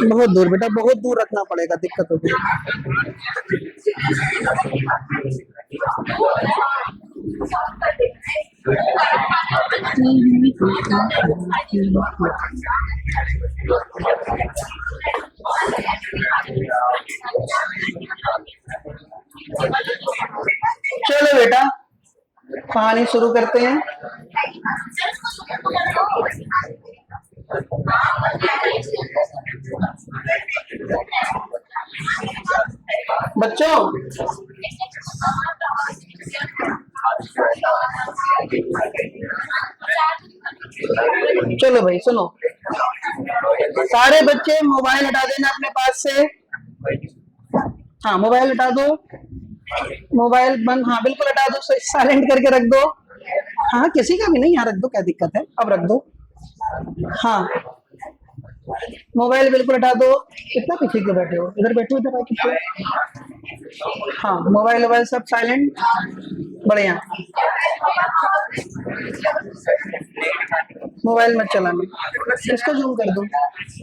बहुत दूर बेटा, बहुत दूर रखना पड़ेगा, दिक्कत होगी। चलो बेटा कहानी शुरू करते हैं। बच्चों चलो भाई सुनो, सारे बच्चे मोबाइल हटा देना अपने पास से। हाँ मोबाइल हटा दो, मोबाइल बंद, हाँ बिल्कुल हटा दो, साइलेंट करके रख दो। हाँ किसी का भी नहीं, यहाँ रख दो, क्या दिक्कत है, अब रख दो। हाँ मोबाइल बिल्कुल हटा दो। कितना पीछे क्यों बैठे हो, इधर बैठो, इधर आके। हाँ मोबाइल वोबाइल सब साइलेंट, बढ़िया। मोबाइल मत चलाना, इसको जूम कर दो,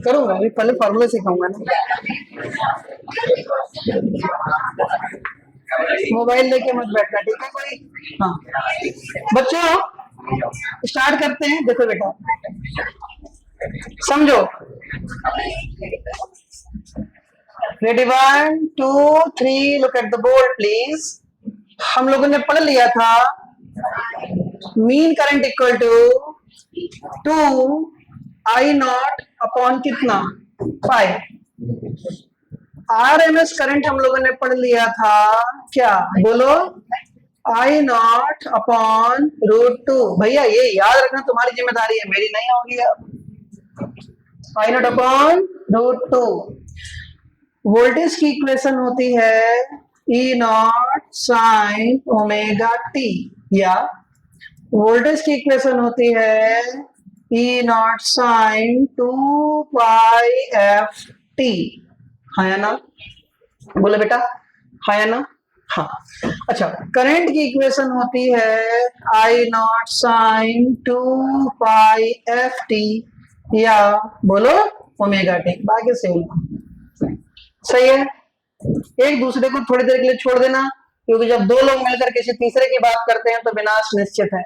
करूंगा अभी, पहले फॉर्मूले सिखाऊंगा ना। मोबाइल लेके मत बैठना, ठीक है कोई। हाँ बच्चों स्टार्ट करते हैं। देखो बेटा समझो, ready, 1 2 3, look at the board please. हम लोगों ने पढ़ लिया था mean current equal to 2I0 upon कितना 5। RMS करंट हम लोगों ने पढ़ लिया था क्या, बोलो, I0 अपॉन √2। भैया ये याद रखना तुम्हारी जिम्मेदारी है, मेरी नहीं होगी। अब I0 अपॉन √2। वोल्टेज की इक्वेशन होती है E0 साइन ओमेगा टी, या वोल्टेज की इक्वेशन होती है E0 sign 2 pi F T. हाँ या ना, बोले बेटा, हाँ या ना। हाँ अच्छा, करंट की इक्वेशन होती है I0 sine 2 pi F T, या बोलो ओमेगा टी, बाकी सेम। सही है, एक दूसरे को थोड़ी देर के लिए छोड़ देना, क्योंकि जब दो लोग मिलकर किसी तीसरे की बात करते हैं तो विनाश निश्चित है।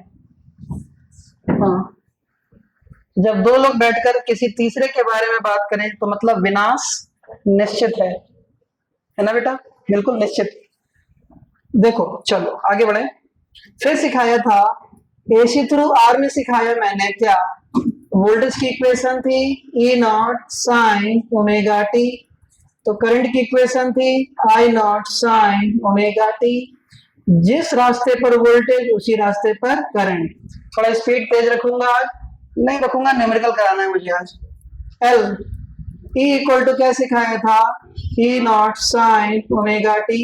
हाँ जब दो लोग बैठकर किसी तीसरे के बारे में बात करें तो मतलब विनाश निश्चित है ना बेटा, बिल्कुल निश्चित। देखो चलो आगे बढ़े, फिर सिखाया था AC थ्रू R में सिखाया मैंने क्या, वोल्टेज की इक्वेशन थी E0 साइन ओमेगा टी, तो करंट की इक्वेशन थी I0 साइन ओमेगा टी। जिस रास्ते पर वोल्टेज उसी रास्ते पर करंट। थोड़ा स्पीड तेज रखूंगा आज, नहीं रखूंगा, न्यूमेरिकल कराना है मुझे आज। L E इक्वल टू क्या सिखाया था, E0 sign omega T,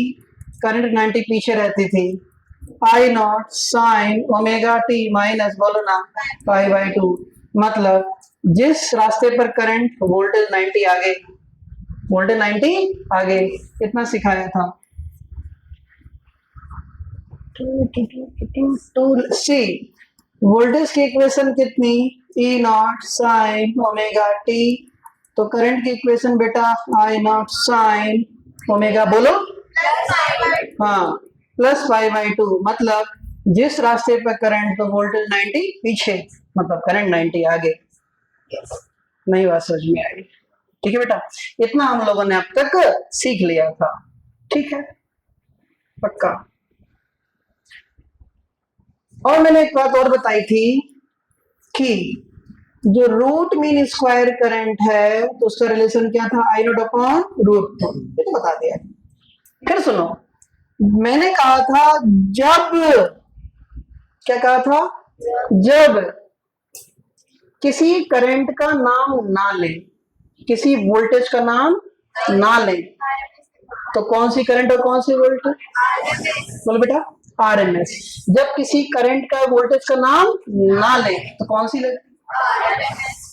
current 90 पीछे रहती थी, I0 sign omega T minus, बोलो ना, π/2। मतलब जिस रास्ते पर करंट वोल्टेज 90 आगे, वोल्टेज 90 आगे, कितना सिखाया था, 2C। वोल्टेज की इक्वेशन कितनी, E0 साइन ओमेगा टी, तो करंट की इक्वेशन बेटा I0 साइन ओमेगा, बोलो, हाँ प्लस π/2। मतलब जिस रास्ते पर करंट तो वोल्टेज 90 पीछे, मतलब करंट 90 आगे। नहीं बात समझ में आई, ठीक है बेटा, इतना हम लोगों ने अब तक सीख लिया था, ठीक है पक्का। और मैंने एक बात और बताई थी कि जो रूट मीन स्क्वायर करंट है तो उसका रिलेशन क्या था, I0 अपॉन √2, ये तो बता दिया। फिर सुनो, मैंने कहा था जब, क्या कहा था, जब किसी करंट का नाम ना ले, किसी वोल्टेज का नाम ना ले, तो कौन सी करंट और कौन सी वोल्टेज, बोलो बेटा RMS। जब किसी करंट का वोल्टेज का नाम ना ले तो कौन सी ले,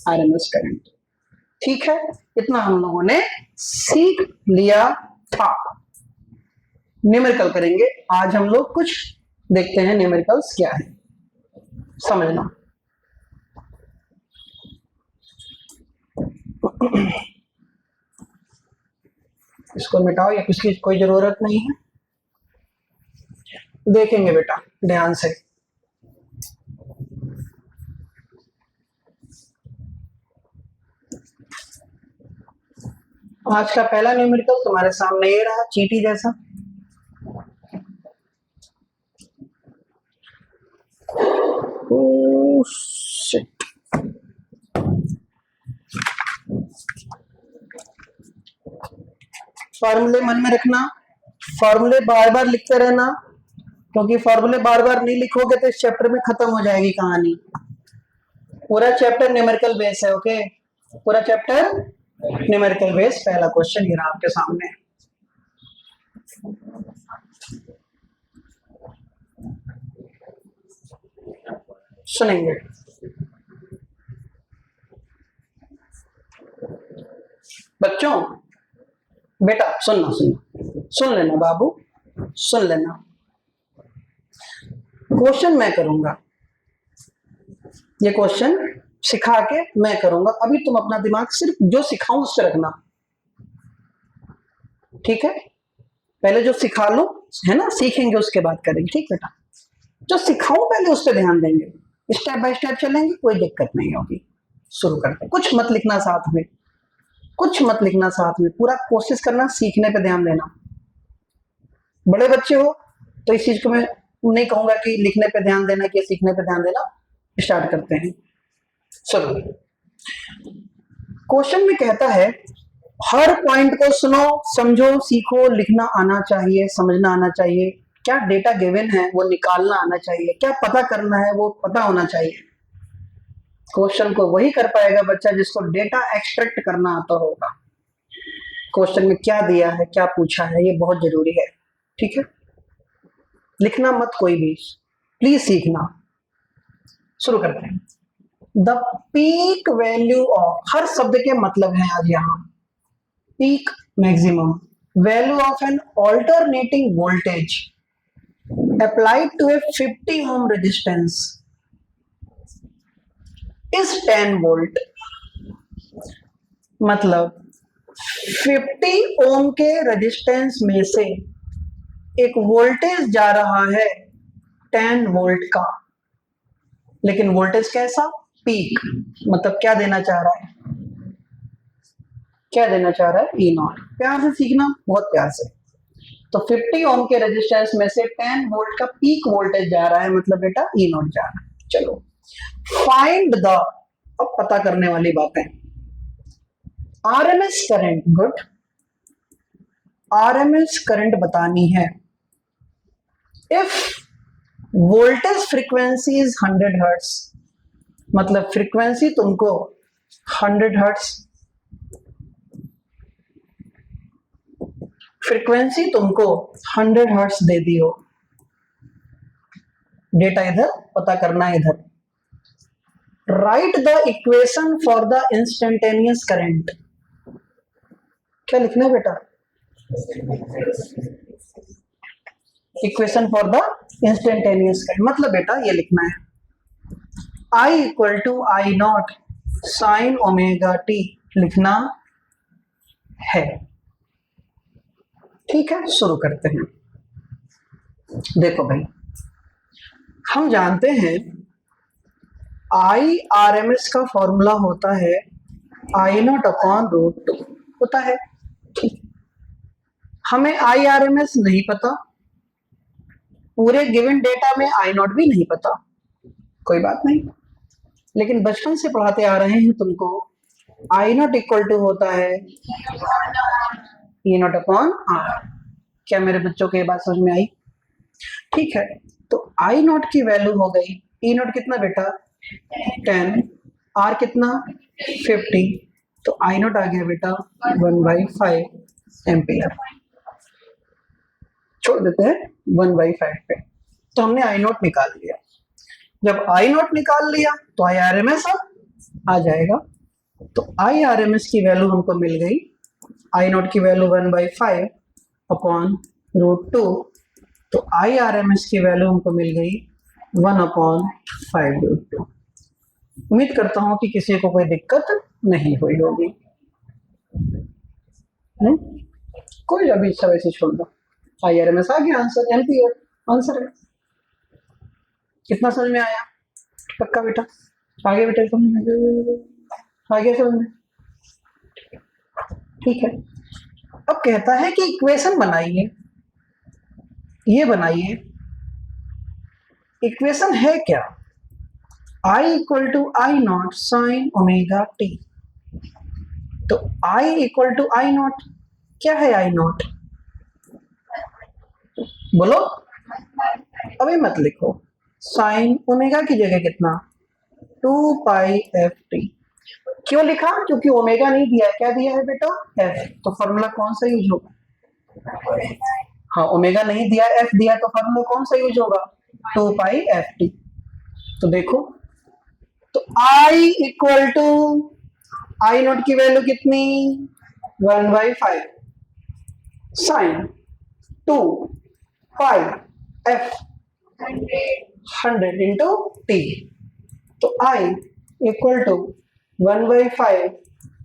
RMS करंट, ठीक है। इतना हम लोगों ने सीख लिया था। न्यूमेरिकल करेंगे आज हम लोग, कुछ देखते हैं न्यूमेरिकल्स क्या है, समझना। इसको मिटाओ, या किसकी कोई जरूरत नहीं है। देखेंगे बेटा ध्यान से। आज का पहला न्यूमेरिकल तुम्हारे सामने ये रहा, चींटी जैसा। फॉर्मूले मन में रखना, फॉर्मूले बार बार लिखते रहना, क्योंकि फॉर्मूले बार बार नहीं लिखोगे तो इस चैप्टर में खत्म हो जाएगी कहानी। पूरा चैप्टर न्यूमेरिकल बेस है। ओके, पूरा चैप्टर न्यूमेरिकल बेस। पहला क्वेश्चन ये रहा आपके सामने। सुनेंगे। बच्चों बेटा सुनना, सुन लेना बाबू, सुन लेना। क्वेश्चन मैं करूंगा, ये क्वेश्चन सिखा के मैं करूंगा। अभी तुम अपना दिमाग सिर्फ जो सिखाऊं उस पर रखना, ठीक है? पहले जो सिखा लो, है ना, सीखेंगे उसके बाद करेंगे। ठीक बेटा, जो सिखाऊं पहले उस पर ध्यान देंगे, स्टेप बाय स्टेप चलेंगे, कोई दिक्कत नहीं होगी। शुरू करते हैं। कुछ मत लिखना साथ में, कुछ मत लिखना साथ में, पूरा कोशिश करना सीखने पे ध्यान देना। बड़े बच्चे हो तो इस चीज को मैं नहीं कहूंगा कि लिखने पे ध्यान देना कि सीखने पे ध्यान देना। स्टार्ट करते हैं। चलो, क्वेश्चन में कहता है हर पॉइंट को सुनो, समझो, सीखो, लिखना आना चाहिए, समझना आना चाहिए। क्या डेटा गिवन है वो निकालना आना चाहिए, क्या पता करना है वो पता होना चाहिए। क्वेश्चन को वही कर पाएगा बच्चा जिसको डेटा एक्सट्रैक्ट करना आता होगा। क्वेश्चन में क्या दिया है, क्या पूछा है, ये बहुत जरूरी है। ठीक है, लिखना मत कोई भी, प्लीज सीखना। शुरू करते हैं। द पीक वैल्यू ऑफ, हर शब्द के मतलब है आज यहाँ। Peak maximum value of an alternating voltage applied to a 50 ohm resistance is 10 volt। मतलब 50 ओम के रेजिस्टेंस में से एक वोल्टेज जा रहा है 10 वोल्ट का, लेकिन वोल्टेज कैसा? पीक। मतलब क्या देना चाह रहा है, क्या देना चाह रहा है? ई नॉट। प्यार से सीखना, बहुत प्यार से। तो 50 ओम के रेजिस्टेंस में से 10 वोल्ट का पीक वोल्टेज जा रहा है, मतलब बेटा ई नॉट जा रहा है। चलो, फाइंड द, अब पता करने वाली बातें। RMS current, good, RMS current बतानी है। If voltage frequency is 100 hertz, मतलब फ्रीक्वेंसी तुमको 100 हर्ट्ज, फ्रीक्वेंसी तुमको 100 हर्ट्ज दे दी हो, डेटा इधर पता करना है इधर। Write the equation for the instantaneous current. क्या लिखना है बेटा? Equation for the instantaneous current, मतलब बेटा ये लिखना है I equal to I naught sine omega t लिखना है। ठीक है, शुरू करते हैं। देखो भाई, हम जानते हैं आई आर एम एस का फॉर्मूला होता है आई नॉट अपॉन रूट 2 होता है। ठीक, हमें आई आर एम एस नहीं पता, पूरे गिवन डेटा में आई नॉट भी नहीं पता, कोई बात नहीं, लेकिन बचपन से पढ़ाते आ रहे हैं तुमको आई नॉट इक्वल टू होता है ई नॉट अपॉन आर। क्या मेरे बच्चों को ये बात समझ में आई? ठीक है, तो आई नॉट की वैल्यू हो गई, ई नॉट कितना बेटा 10, आर कितना 50, तो आई नॉट आ गया बेटा 1/5 एम्पियर। छोड़ देते हैं 1/5 पे। तो हमने आई नॉट निकाल लिया। जब आई नॉट निकाल लिया तो आई आर एम एस आ जाएगा। तो आई आर एम एस की वैल्यू हमको मिल गई, आई नॉट की वैल्यू 1/5 अपॉन रूट 2, तो आई आर एम एस की वैल्यू हमको मिल गई 1/5 रूट 2। उम्मीद करता हूं कि किसी को कोई दिक्कत नहीं हुई होगी। कोई अभी सब ऐसे छोड़ दो। IRMS आ गया आंसर, एम्पियर आंसर है। कितना समझ में आया? पक्का बेटा? आगे बेटा समझ में आगे समझ में? ठीक है। अब कहता है कि इक्वेशन बनाइए, ये बनाइए। इक्वेशन है क्या? I equal to I naught sine omega t. तो I equal to I naught, क्या है आई नॉट? बोलो, अभी मत लिखो। साइन ओमेगा की जगह कितना? 2 पाई एफ टी। क्यों लिखा? क्योंकि ओमेगा नहीं दिया है, क्या दिया है बेटा? एफ। तो फॉर्मूला कौन सा यूज होगा? हाँ, ओमेगा नहीं दिया, एफ दिया, तो फॉर्मूला कौन सा यूज होगा? 2 पाई एफ टी। तो देखो, तो I equal to I naught की वैल्यू कितनी? 1/5 sign 2 pi F 100 into T. तो I equal to 1/5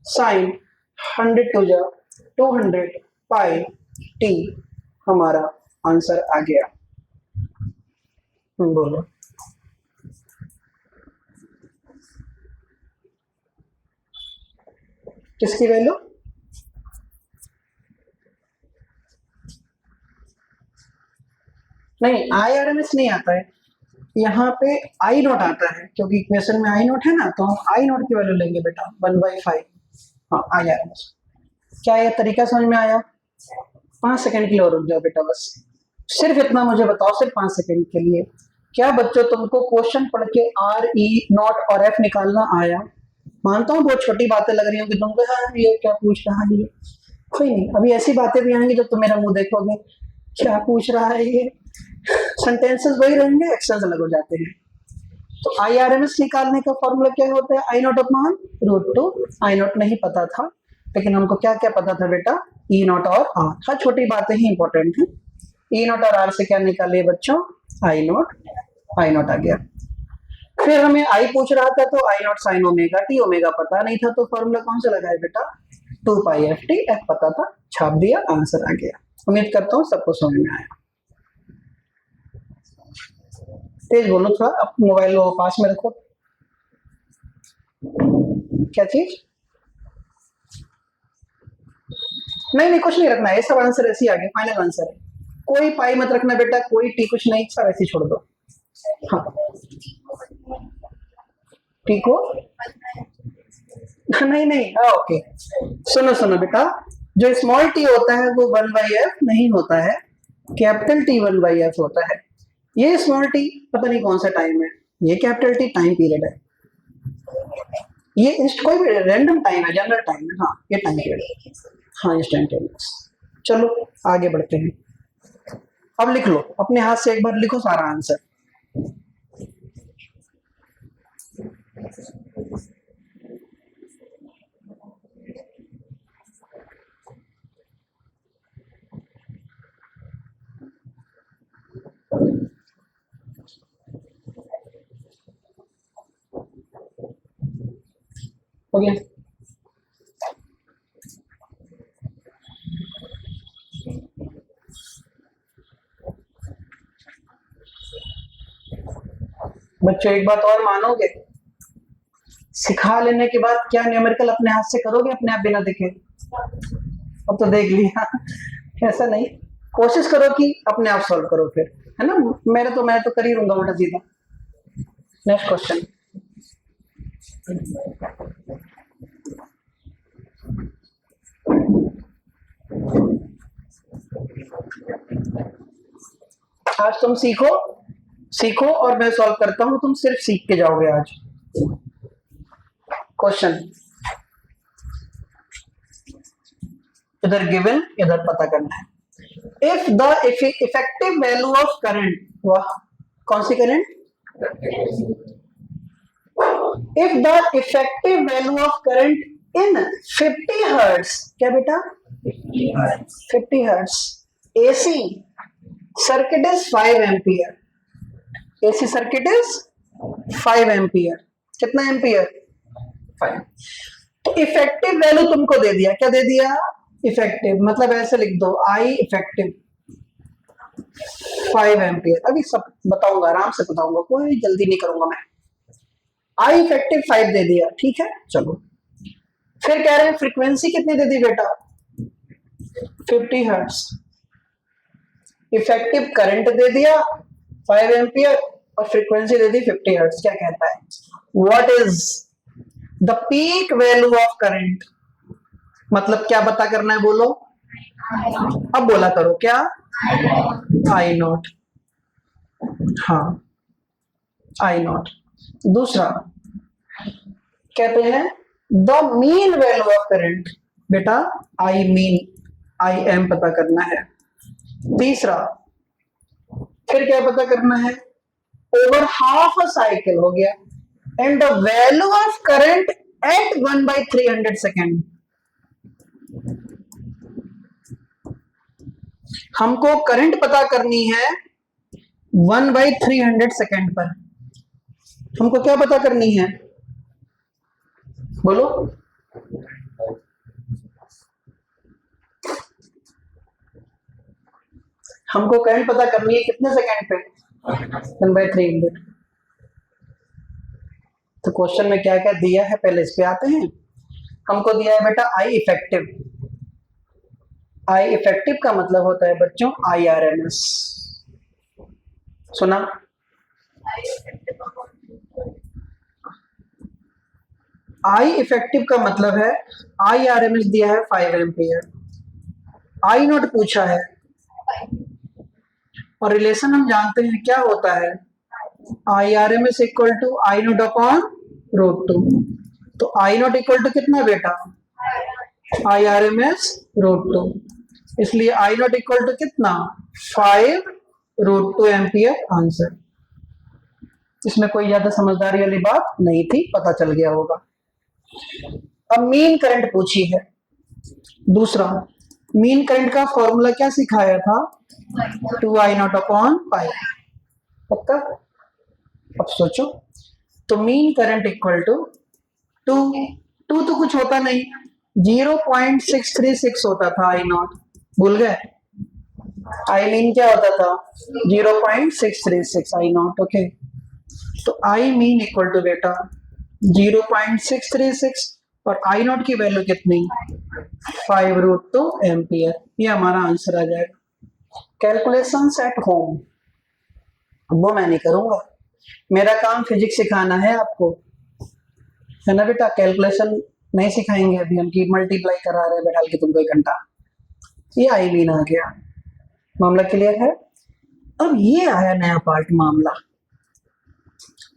sign 100 to जा 200 पाई टी, हमारा आंसर आ गया। बोलो, किसकी वैल्यू? नहीं, IRMS नहीं आता है, यहाँ पे आई नॉट आता है, क्योंकि इक्वेशन में आई नॉट है ना, तो हम आई नॉट की वैल्यू लेंगे बेटा 1/5। हाँ, IRMS। क्या ये तरीका समझ में आया? 5 सेकंड के लिए और रुक जाओ बेटा, बस सिर्फ इतना मुझे बताओ, सिर्फ 5 सेकंड के लिए। क्या बच्चों तुमको क्वेश्चन पढ़ के RE नॉट और F निकालना आया? मानता हूँ बहुत छोटी बातें लग रही होंगी तुमको, हाँ ये क्या पूछ रहा है ये। कोई नहीं, अभी ऐसी बातें भी आएंगी जब तुम मेरा मुंह देखोगे, क्या पूछ रहा है ये। सेंटेंसेस वही रहेंगे, एक्शंस अलग हो जाते हैं। तो IRMS निकालने का फॉर्मूला क्या होता है? I naught upon √2। I naught नहीं पता था, लेकिन हमको क्या क्या पता था बेटा? E नॉट और R। हाँ, छोटी बातें ही इंपॉर्टेंट है। E नॉट और R से क्या निकालिए बच्चों? आई नॉट। आई नॉट आ गया। फिर हमें I पूछ रहा था, तो I naught sine omega t, omega पता नहीं था, तो फॉर्मूला कौन सा लगाए बेटा? 2 पाई एफ टी। एफ पता था, छाप दिया, आंसर आ गया। उम्मीद करता हूँ सबको समझ में आया। तेज बोलो थोड़ा, अब मोबाइल वो पास में रखो। क्या चीज? नहीं कुछ नहीं रखना है, सब आंसर ऐसे ही आ गया, फाइनल आंसर है। कोई पाई मत रखना बेटा, कोई टी कुछ नहीं, सब ऐसे छोड़ दो। हाँ, टी को नहीं, हाँ ओके। सुनो बेटा, जो स्मॉल टी होता है वो 1/f नहीं होता है, कैपिटल टी 1/f होता है। ये स्मॉल टी पता नहीं कौन सा टाइम है, ये कैपिटल टी टाइम पीरियड है, ये कोई भी रैंडम टाइम है, जनरल टाइम है। हाँ, ये टाइम पीरियड है, हाँ इंस्टेंटेनियस। चलो आगे बढ़ते हैं। अब लिख लो अपने हाथ से, एक बार लिखो सारा आंसर। हो गया? बच्चों एक बात और मानोगे, सिखा लेने के बाद क्या न्यूमेरिकल अपने हाथ से करोगे अपने आप बिना देखे? अब तो देख लिया, ऐसा नहीं, कोशिश करो कि अपने आप सॉल्व करो फिर, है ना। मैं तो कर ही लूंगा उल्टा सीधा। Next question. आज तुम सीखो और मैं सॉल्व करता हूं, तुम सिर्फ सीख के जाओगे आज। क्वेश्चन इधर गिवन, इधर पता करना है। If the effective value of current, वाह कौन सी current? If the effective value of current in 50 hertz, क्या बेटा? 50 hertz AC circuit is 5 ampere. AC circuit is 5 ampere. कितना एम्पियर? 5। तो इफेक्टिव वैल्यू तुमको दे दिया, क्या दे दिया? इफेक्टिव मतलब ऐसे लिख दो, आई इफेक्टिव 5 एम्पियर। अभी सब बताऊंगा, आराम से बताऊंगा, कोई जल्दी नहीं करूंगा मैं। आई इफेक्टिव 5 दे दिया, ठीक है। चलो फिर कह रहे हैं फ्रीक्वेंसी कितनी दे दी बेटा, 50 हर्ट्ज। इफेक्टिव करंट दे दिया 5 एम्पियर और फ्रीक्वेंसी दे दी 50 हर्ट्ज। क्या कहता है, what is the peak value of current, मतलब क्या पता करना है, बोलो। अब बोला करो क्या, आई नॉट। हाँ आई नॉट। दूसरा कहते हैं the mean value of current, बेटा आई मीन, आई एम पता करना है। तीसरा फिर क्या पता करना है, ओवर हाफ अ साइकिल हो गया, and the value of current eight 1/300 second. हमको करंट पता करनी है 1/300 सेकेंड पर। हमको क्या पता करनी है, बोलो। हमको करंट पता करनी है कितने सेकेंड पे, 1/300। तो क्वेश्चन में क्या क्या दिया है, पहले इस पे आते हैं। हमको दिया है बेटा आई इफेक्टिव। आई इफेक्टिव का मतलब होता है बच्चों IRMS, सुना। आई इफेक्टिव का मतलब है IRMS दिया है 5 एम्पियर, आई नॉट पूछा है, और रिलेशन हम जानते हैं क्या होता है, IRMS equal to I naught upon √2। तो आई नॉट इक्वल टू कितना बेटा, IRMS √2, इसलिए आई नॉट इक्वल टू कितना, 5 √2 एम्पियर आंसर। इसमें कोई ज्यादा समझदारी वाली बात नहीं थी, पता चल गया होगा। अब मीन करंट पूछी है। दूसरा, मीन करंट का फॉर्मूला क्या सिखाया था, 2I नॉट अपॉन पाई, पक्का। अब सोचो, तो मीन करंट इक्वल टू 2 तो कुछ होता नहीं, 0.636 होता था आई नॉट, भूल गए। आई मीन क्या होता था, 0.636 आई नॉट, ओके। तो आई मीन इक्वल टू बेटा 0.636 और आई नॉट की वैल्यू कितनी, 5 √2 एम्पियर। ये हमारा आंसर आ जाएगा। कैलकुलेशंस एट होम वो मैं नहीं करूंगा, मेरा काम फिजिक्स सिखाना है आपको, है ना बेटा। कैलकुलेशन नहीं सिखाएंगे अभी हम, की मल्टीप्लाई करा रहे हैं बैठा के तुमको 1 घंटा। ये आई मीन आ गया, मामला क्लियर है। अब ये आया नया पार्ट मामला,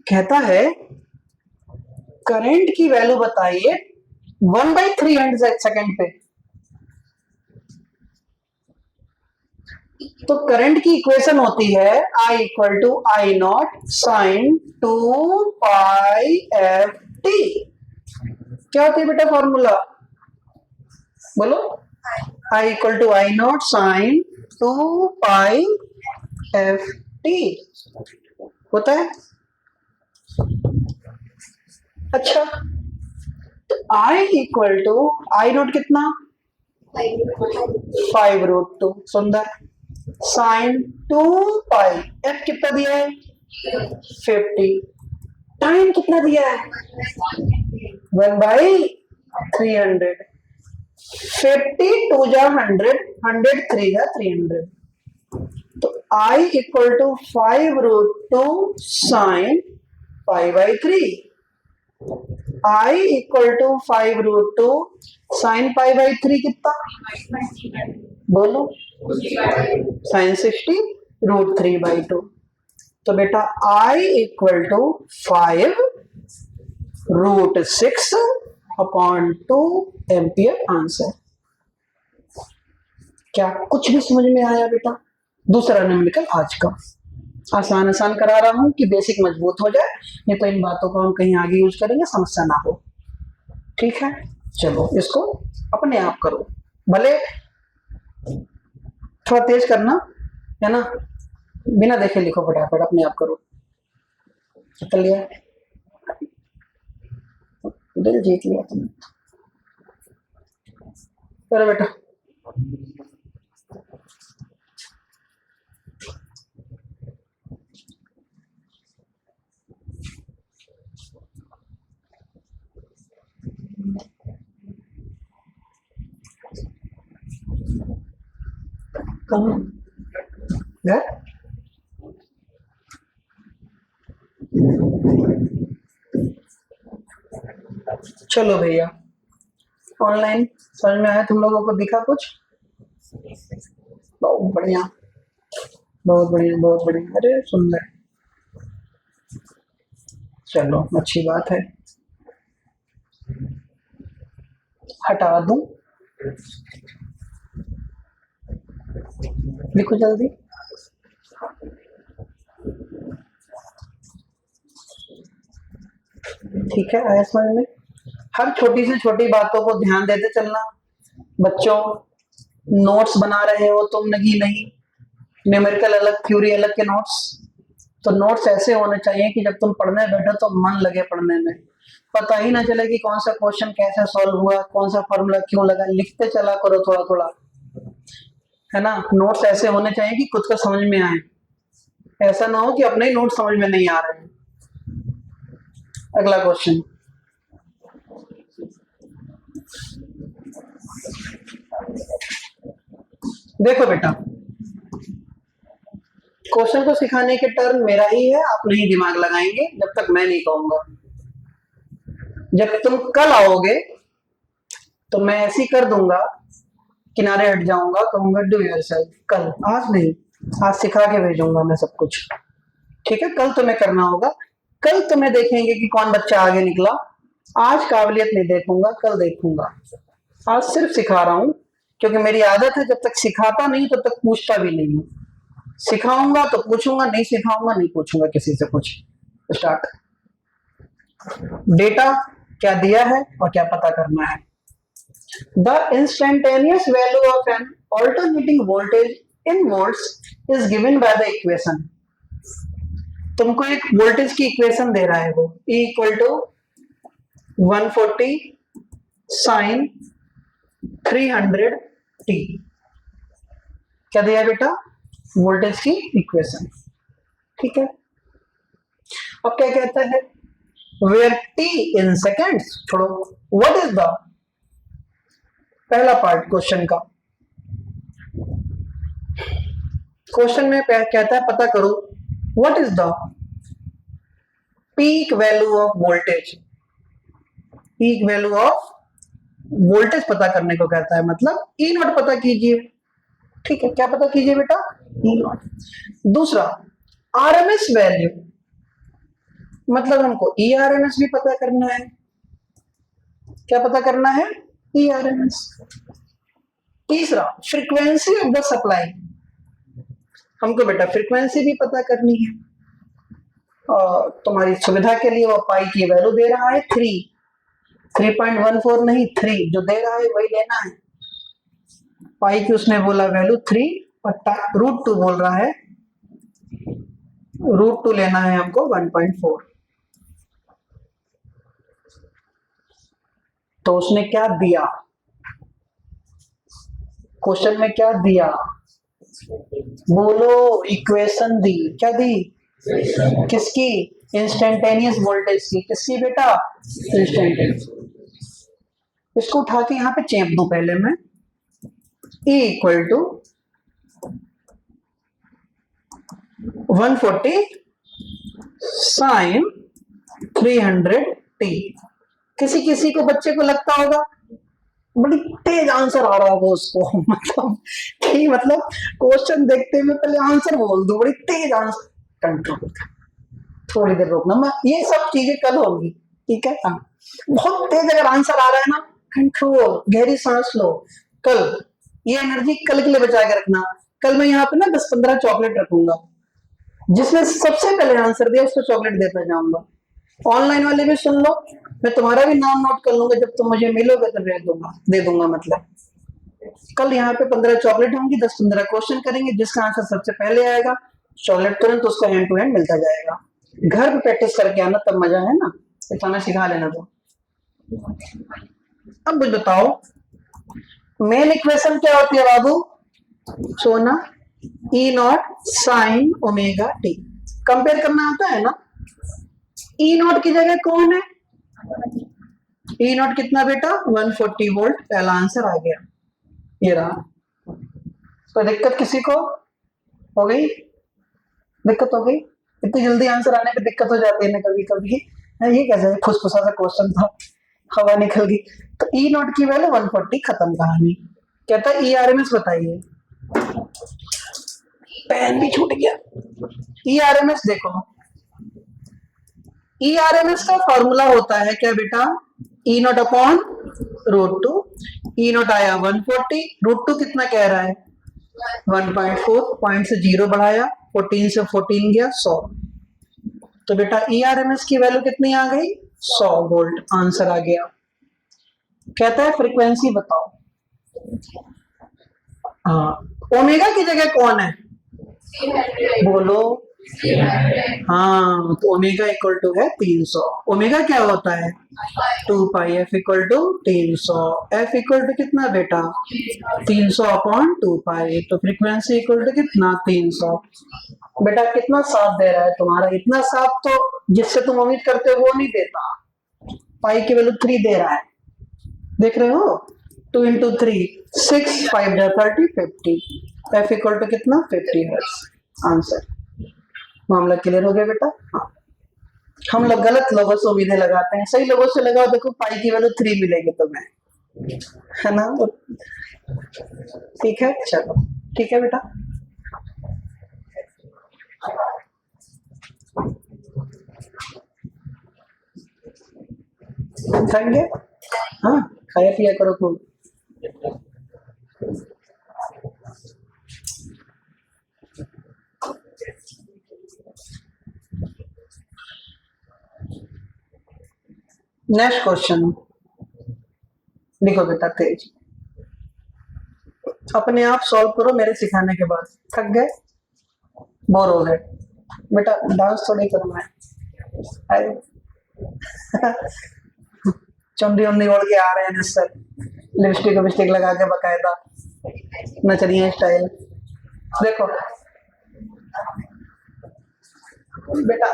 कहता है करंट की वैल्यू बताइए 1/300 सेकेंड पे। तो करंट की इक्वेशन होती है I equal to I naught sine 2πft। क्या होती है बेटा फॉर्मूला, बोलो। I equal to I naught sine 2πft होता है। अच्छा, तो I equal to I naught कितना, 5 √2, सुंदर। साइन 2π, एफ कितना दिया है 50, टाइम कितना दिया है 1/300, 50 2 जा 100, 100 3 जा 300। तो I equal to 5 √2 sine π/3, I equal to 5 √2 sine π/3 कितना, बोलो, साइन 60 √3/2। तो बेटा I equal to 5 √6/2 ampere answer. क्या कुछ भी समझ में आया बेटा। दूसरा न्यूमेरिकल आज का आसान आसान करा रहा हूं कि बेसिक मजबूत हो जाए, नहीं तो इन बातों को हम कहीं आगे यूज करेंगे समस्या ना हो, ठीक है। चलो इसको अपने आप करो, भले थोड़ा तेज करना है ना, बिना देखे लिखो फटाफट, अपने आप करो। कर लिया, दिल जीत लिया तुमने, करो बेटा। कहाँ घर? चलो भैया, ऑनलाइन समझ में आया तुम लोगों को? दिखा कुछ? बहुत बढ़िया, बहुत बढ़िया, बहुत बढ़िया, अरे सुंदर। चलो अच्छी बात है, हटा दूं? लिखो जल्दी। ठीक है, आया समझ में? हर छोटी से छोटी बातों को ध्यान देते चलना बच्चों। नोट्स बना रहे हो तुम, नहीं न्यूमेरिकल अलग, थ्योरी अलग के नोट्स। तो नोट्स ऐसे होने चाहिए कि जब तुम पढ़ने बैठो तो मन लगे पढ़ने में, पता ही ना चले कि कौन सा क्वेश्चन कैसे सॉल्व हुआ, कौन सा फॉर्मूला क्यों लगा। लिखते चला करो थोड़ा थोड़ा, है ना। नोट्स ऐसे होने चाहिए कि खुद को समझ में आए, ऐसा ना हो कि अपने ही नोट समझ में नहीं आ रहे हैं। अगला क्वेश्चन, देखो बेटा, क्वेश्चन को सिखाने के टर्म मेरा ही है, आप नहीं दिमाग लगाएंगे जब तक मैं नहीं कहूंगा। जब तुम कल आओगे तो मैं ऐसी कर दूंगा, किनारे हट जाऊंगा, कहूंगा डू योरसेल्फ। कल, आज नहीं, आज सिखा के भेजूंगा मैं सब कुछ। ठीक है, कल तुम्हें करना होगा। कल तुम्हें देखेंगे कि कौन बच्चा आगे निकला। आज काबिलियत नहीं देखूंगा, कल देखूंगा। आज सिर्फ सिखा रहा हूं, क्योंकि मेरी आदत है जब तक सिखाता नहीं तब तक पूछता भी नहीं हूं। सिखाऊंगा तो पूछूंगा, नहीं सिखाऊंगा नहीं पूछूंगा किसी से कुछ। स्टार्ट। डेटा क्या दिया है और क्या पता करना है। The instantaneous value of an alternating voltage in volts is given by the equation. तुमको एक वोल्टेज की इक्वेशन दे रहा है वो, E equal to 140 sine 300t। क्या दिया बेटा? वोल्टेज की इक्वेशन। ठीक है, अब क्या कहता है? वेयर t इन सेकेंड्स, छोड़ो, व्हाट इज द, पहला पार्ट क्वेश्चन का। क्वेश्चन में कहता है पता करो what is the peak value of voltage. Peak value of voltage पता करने को कहता है, मतलब ई नॉट पता कीजिए। ठीक है, क्या पता कीजिए बेटा? E not. दूसरा, आरएमएस वैल्यू, मतलब हमको ई आरएमएस भी पता करना है। क्या पता करना है? ई आरएमएस। तीसरा, फ्रीक्वेंसी ऑफ द सप्लाई, हमको बेटा फ्रीक्वेंसी भी पता करनी है। और तुम्हारी सुविधा के लिए वो पाई की वैल्यू दे रहा है 3.14 नहीं 3, जो दे रहा है वही लेना है। पाई की उसने बोला वैल्यू 3 और √2 बोल रहा है, √2 लेना है हमको 1.4। तो उसने क्या दिया? क्वेश्चन में क्या दिया? बोलो, इक्वेशन दी। क्या दी? किसकी? इंस्टेंटेनियस वोल्टेज की। किसकी बेटा? इंस्टेंटेनियस। इसको उठा के यहां पे चेप दूं पहले मैं। E equal to 140 sine 300t। किसी किसी को बच्चे को लगता होगा बड़ी तेज आंसर आ रहा होगा उसको मतलब क्वेश्चन देखते हुए पहले आंसर बोल दो, बड़ी तेज आंसर। कंट्रोल, थोड़ी देर रोकना, मैं ये सब चीजें कल होगी। ठीक है, हाँ, बहुत तेज अगर आंसर आ रहा है ना, कंट्रोल, गहरी सांस लो। कल ये एनर्जी कल के लिए बचा के रखना। कल मैं यहाँ पे ना 10-15 चॉकलेट रखूंगा, जिसने सबसे पहले आंसर दिया उसको चॉकलेट देता जाऊंगा। ऑनलाइन वाले भी सुन लो, मैं तुम्हारा भी नाम नोट कर लूंगा, जब तुम मुझे मिलोगे तो दे दूंगा। मतलब कल यहाँ पे 15 चॉकलेट होंगी, 10-15 क्वेश्चन करेंगे, जिसका आंसर सबसे पहले आएगा चॉकलेट तुरंत उसको हैंड टू हैंड मिलता जाएगा। घर पे प्रैक्टिस करके आना, तब मजा है ना, इतना सिखा लेना। तो अब मुझे बताओ, मेन इक्वेशन क्या होती है बाबू? सोना, E not sine omega t. Compare करना आता है ना? E नॉट की जगह कौन है? E नॉट कितना बेटा? 140 वोल्ट। पहला आंसर आ गया, ये रहा। तो दिक्कत किसी को हो गई? दिक्कत हो गई? इतनी जल्दी आंसर आने पे दिक्कत हो जाती है ना कभी कभी। ये कैसे फुसफुसा सा क्वेश्चन था, हवा निकल गई। तो ई नॉट की वैल्यू 140, खत्म कहानी। कहता है ई आर एम एस बताइए, पेन भी छूट गया। ई आर एम एस देखो, ई आर एम एस का फॉर्मूला होता है क्या बेटा? E naught upon root two. E naught आया 140, रूट टू कितना कह रहा है? 1.4, पॉइंट से 0 बढ़ाया, 14 से 14 गया 100। तो बेटा ई आर एम एस की वैल्यू कितनी आ गई? 100 वोल्ट, आंसर आ गया। कहता है फ्रीक्वेंसी बताओ। हाँ, ओमेगा की जगह कौन है? बोलो। हाँ, तो ओमेगा इक्वल टू है 300। ओमेगा क्या होता है? 2 pi F equal to 300। F equal to कितना बेटा? 300 अपॉन 2 पाई। तो फ्रीक्वेंसी इक्वल टू कितना? 300। बेटा कितना साफ दे रहा है तुम्हारा? इतना साफ तो जिससे तुम उम्मीद करते हो वो नहीं देता। पाई की वैल्यू 3 दे रहा है, देख रहे हो? 2 इंटू 3, 6, 5 30, 50। एफ इक्वल टू कितना? 50 हर्ट्ज। आंसर। मामला क्लियर हो गया बेटा? हाँ। हम लोग गलत लोगों से उम्मीदें लगाते हैं, सही लोगों से लगाओ, देखो पाई की वैल्यू 3 मिलेगी तुम्हें, है ना? ठीक है, चलो ठीक है बेटा। थक गए? हाँ, खाया पिया करो खूब। नेक्स्ट क्वेश्चन लिखो बेटा तेज, अपने आप सॉल्व करो मेरे सिखाने के बाद। थक गए? बोर हो गए? बेटा डांस थोड़ी करना है। चुंडी उंडी ओढ़ के आ रहे हैं सर, लिपस्टिक विपस्टिक लगा के बकायदा नचनिया स्टाइल। देखो बेटा,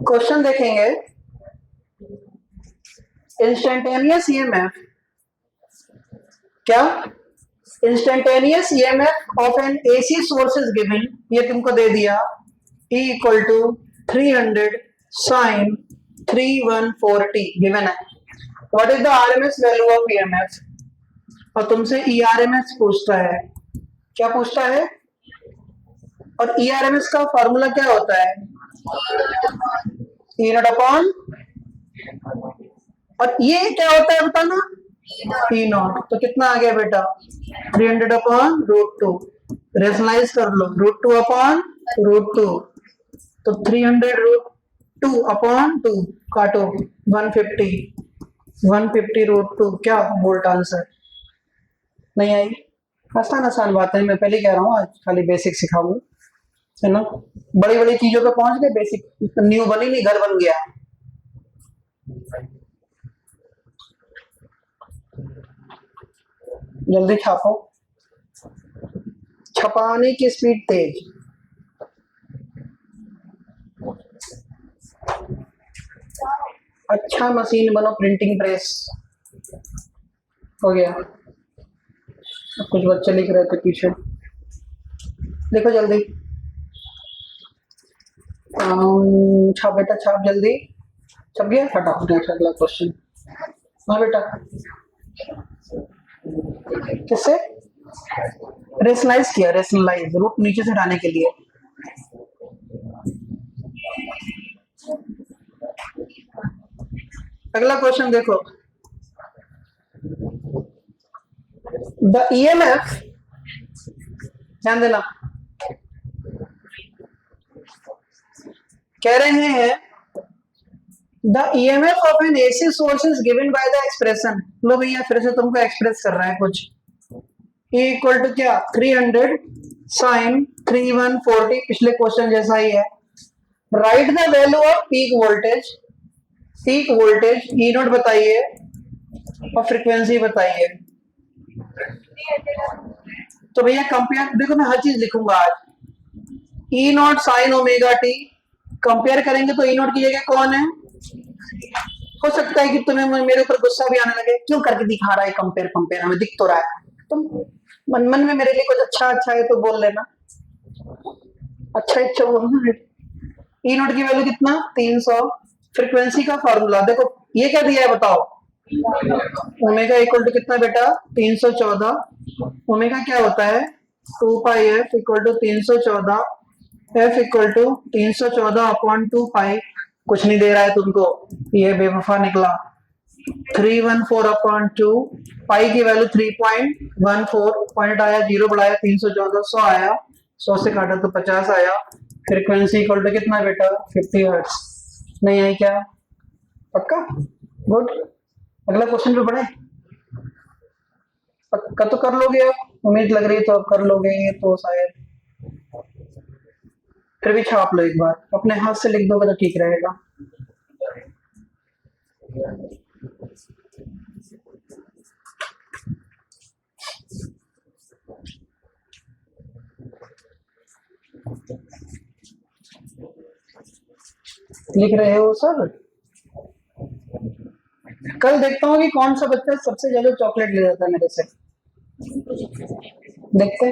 क्वेश्चन देखेंगे। इंस्टेंटेनियस ईएमएफ, क्या? Instantaneous EMF of an AC source is given, ये तुमको दे दिया। E equal to 300 sine 3140 given है। What is the RMS value of EMF? और तुमसे ईआरएमएस पूछता है। क्या पूछता है? और ईआरएमएस का फॉर्मूला क्या होता है? ई नॉट अपॉन, और ये क्या होता है बताना? ई नॉट। तो कितना आ गया बेटा? 300 अपॉन रूट टू। रेशनलाइज कर लो, root two upon root two, तो 300 रूट टू अपॉन 2 काटो 150, 150 रूट टू, क्या वोल्ट? आंसर नहीं आई? आसान आसान बात है, मैं पहले कह रहा हूँ आज खाली बेसिक सिखाऊंगा, है ना? बड़ी बड़ी चीजों पे पहुंच गए, बेसिक न्यू बनी नहीं, घर बन गया। जल्दी छापो, छपाने की स्पीड तेज। अच्छा मशीन बनो, प्रिंटिंग प्रेस हो गया। कुछ बच्चे लिख रहे थे पीछे, देखो जल्दी। छाप बेटा छाप, जल्दी छप गया, फटाफट नेक्स्ट अगला क्वेश्चन। हाँ बेटा, किससे रेशनलाइज किया? रेशनलाइज रूट नीचे से हटाने के लिए। अगला क्वेश्चन देखो, द ईएमएफ, ध्यान देना, कह रहे हैं the EMF of an AC source is given by the expression. लो भैया फिर से तुमको एक्सप्रेस कर रहा है कुछ। E इक्वल टू क्या? 300 साइन 3140, पिछले क्वेश्चन जैसा ही है। Right the value off peak voltage, peak voltage E not बताइए और फ्रीक्वेंसी बताइए। तो भैया कंपेयर, देखो मैं हर चीज लिखूंगा आज। E naught sine omega t, compare करेंगे तो ई नॉट की जगह कौन है? हो सकता है कि तुम्हें मेरे ऊपर गुस्सा भी आने लगे, क्यों करके दिखा रहा है कंपेयर, कंपेयर हमें दिख तो रहा है। तुम मन मन में मेरे लिए कुछ अच्छा अच्छा है तो बोल लेना, अच्छा अच्छा बोलना है। ई नॉट की वैल्यू कितना? 300। फ्रीक्वेंसी का फॉर्मूला देखो, ये क्या दिया है बताओ? ओमेगा इक्वल टू कितना बेटा? 314। ओमेगा क्या होता है? 2 pi F equal to 314, f equal to 314 upon 2 pi. कुछ नहीं दे रहा है तुमको, ये बेवफा निकला। 314 अपॉन 2, पाई की वैल्यू 3.14, पॉइंट आया, जीरो बढ़ाया 314, 100 आया, 100 से काटा तो 50 आया। फ्रीक्वेंसी इक्वल टू कितना बेटा? 50 हर्ट्ज। नहीं आई क्या? पक्का? गुड। अगला क्वेश्चन पे बढ़े? पक्का तो कर लोगे आप, उम्मीद लग रही है तो अब कर लोगे ये तो शायद। फिर भी छाप लो एक बार, अपने हाथ से लिख दोगे तो ठीक रहेगा। लिख रहे हो सर? कल देखता हूँ कि कौन सा बच्चा सबसे ज्यादा चॉकलेट ले जाता है मेरे से, देखते।